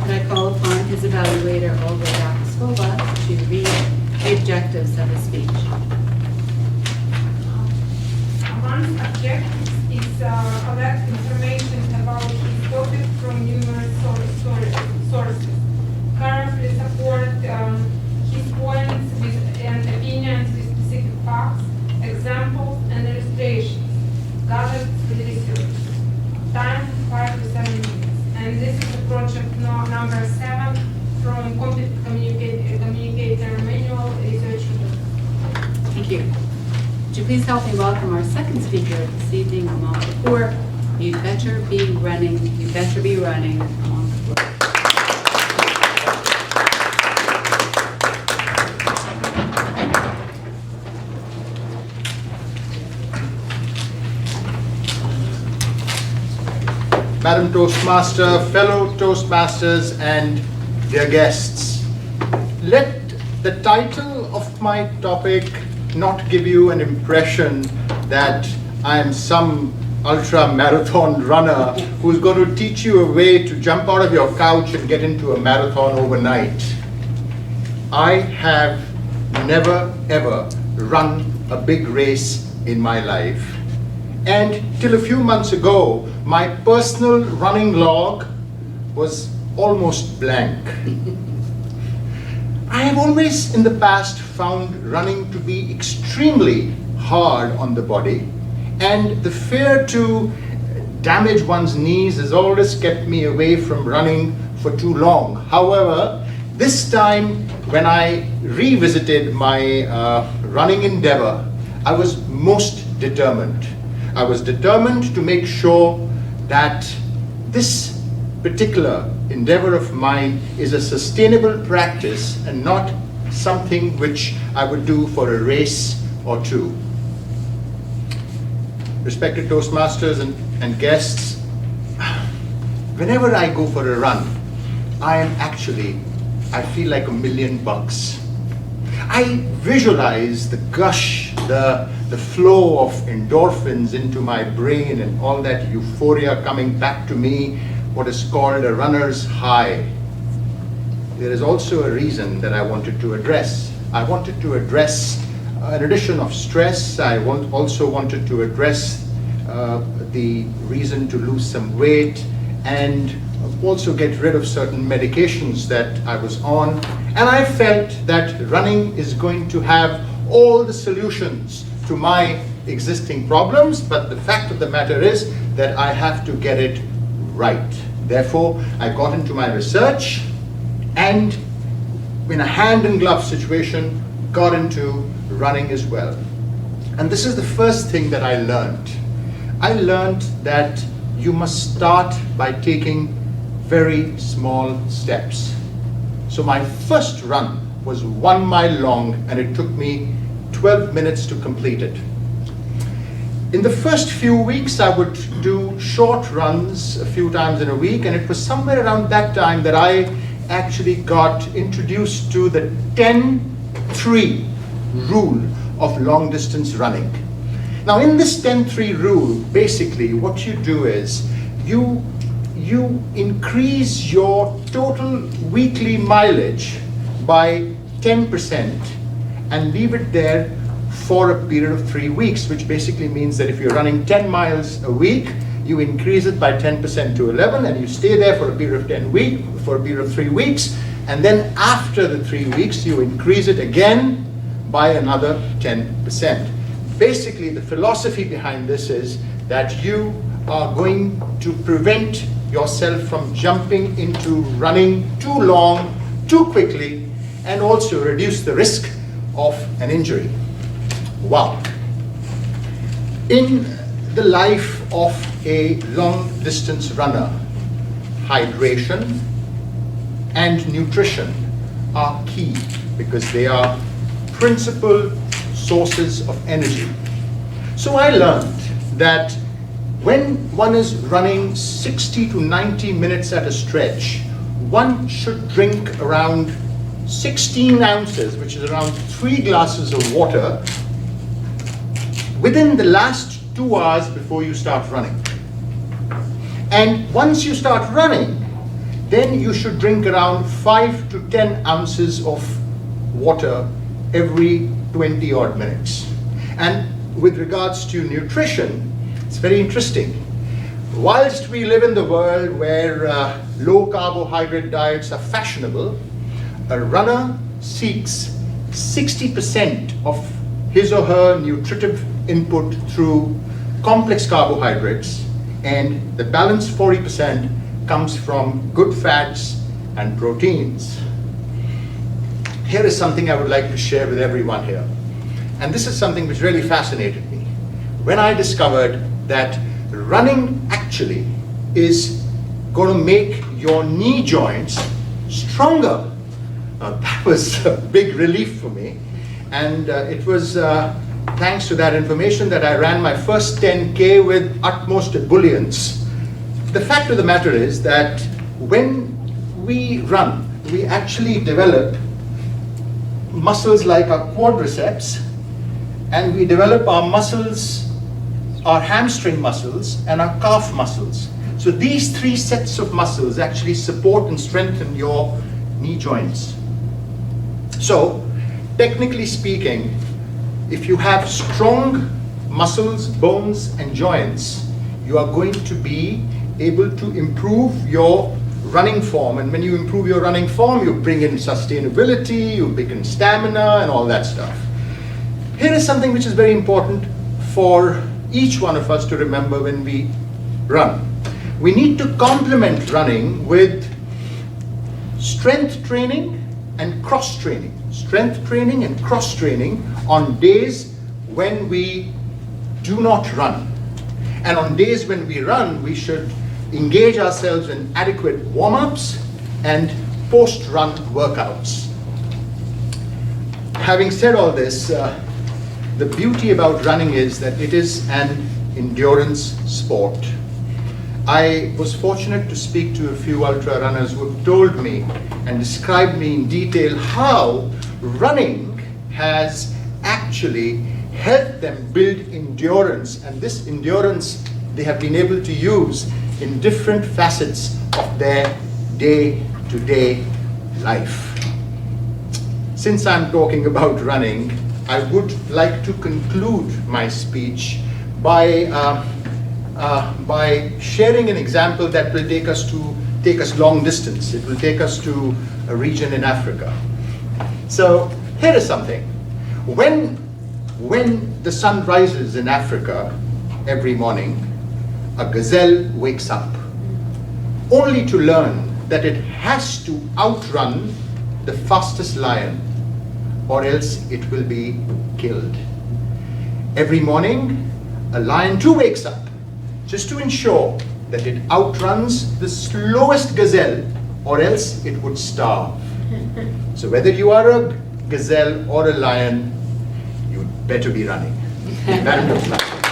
Could I call upon his evaluator, Olga Yakskova, to read the objectives of his speech? Aman's objectives is collect information about his topic from numerous sources, currently support his points with and opinions with specific facts, examples, and illustrations, gathered with research. Time 5 to 7 minutes. And this is the project number 7 from Competent Communicator Manual Research. Thank you. Would you please help me welcome our second speaker this evening, Aman Kapur. You'd better be running, Aman Kapur. Madam Toastmaster, fellow Toastmasters, and dear guests, let the title of my topic not give you an impression that I am some ultra-marathon runner who's going to teach you a way to jump out of your couch and get into a marathon overnight. I have never ever run a big race in my life. And till a few months ago, my personal running log was almost blank. I have always in the past found running to be extremely hard on the body, and the fear to damage one's knees has always kept me away from running for too long. However, this time when I revisited my running endeavor, I was most determined. I was determined to make sure that this particular endeavor of mine is a sustainable practice and not something which I would do for a race or two. Respected Toastmasters and guests, whenever I go for a run, I feel like $1,000,000. I visualize the gush, the flow of endorphins into my brain and all that euphoria coming back to me, what is called a runner's high. There is also a reason that I wanted to address. I wanted to address an addition of stress. I also wanted to address the reason to lose some weight and also get rid of certain medications that I was on. And I felt that running is going to have all the solutions to my existing problems, but the fact of the matter is that I have to get it right. Therefore, I got into my research and in a hand and glove situation, got into running as well. And this is the first thing that I learned. I learned that you must start by taking very small steps. So my first run was 1 mile long, and it took me 12 minutes to complete it. In the first few weeks, I would do short runs a few times in a week, and it was somewhere around that time that I actually got introduced to the 10-3 rule of long distance running. Now in this 10-3 rule, basically what you do is you increase your total weekly mileage by 10% and leave it there for a period of 3 weeks, which basically means that if you're running 10 miles a week, you increase it by 10% to 11, and you stay there for a period of 3 weeks, and then after the 3 weeks, you increase it again by another 10%. Basically, the philosophy behind this is that you are going to prevent yourself from jumping into running too long, too quickly, and also reduce the risk of an injury. Wow. In the life of a long distance runner, hydration and nutrition are key because they are principal sources of energy. So I learned that when one is running 60 to 90 minutes at a stretch, one should drink around 16 ounces, which is around 3 glasses of water, within the last 2 hours before you start running. And once you start running, then you should drink around 5 to 10 ounces of water every 20 odd minutes. And with regards to nutrition, it's very interesting. Whilst we live in the world where low carbohydrate diets are fashionable, a runner seeks 60% of his or her nutritive input through complex carbohydrates, and the balance 40% comes from good fats and proteins. Here is something I would like to share with everyone here. And this is something which really fascinated me. When I discovered that running actually is going to make your knee joints stronger. That was a big relief for me. And it was thanks to that information that I ran my first 10K with utmost ebullience. The fact of the matter is that when we run, we actually develop muscles like our quadriceps, and we develop our muscles, our hamstring muscles and our calf muscles. So these three sets of muscles actually support and strengthen your knee joints. So technically speaking, if you have strong muscles, bones and joints, you are going to be able to improve your running form. And when you improve your running form, you bring in sustainability, you bring in stamina and all that stuff. Here is something which is very important for each one of us to remember when we run. We need to complement running with strength training and cross training. Strength training and cross training on days when we do not run. And on days when we run, we should engage ourselves in adequate warm-ups and post-run workouts. Having said all this, the beauty about running is that it is an endurance sport. I was fortunate to speak to a few ultra runners who have told me and described me in detail how running has actually helped them build endurance, and this endurance they have been able to use in different facets of their day-to-day life. Since I'm talking about running, I would like to conclude my speech by sharing an example that will take us long distance. It will take us to a region in Africa. So here is something. When the sun rises in Africa every morning, a gazelle wakes up, only to learn that it has to outrun the fastest lion, or else it will be killed. Every morning, a lion too wakes up, just to ensure that it outruns the slowest gazelle, or else it would starve. So whether you are a gazelle or a lion, you'd better be running. Madam Toastmaster.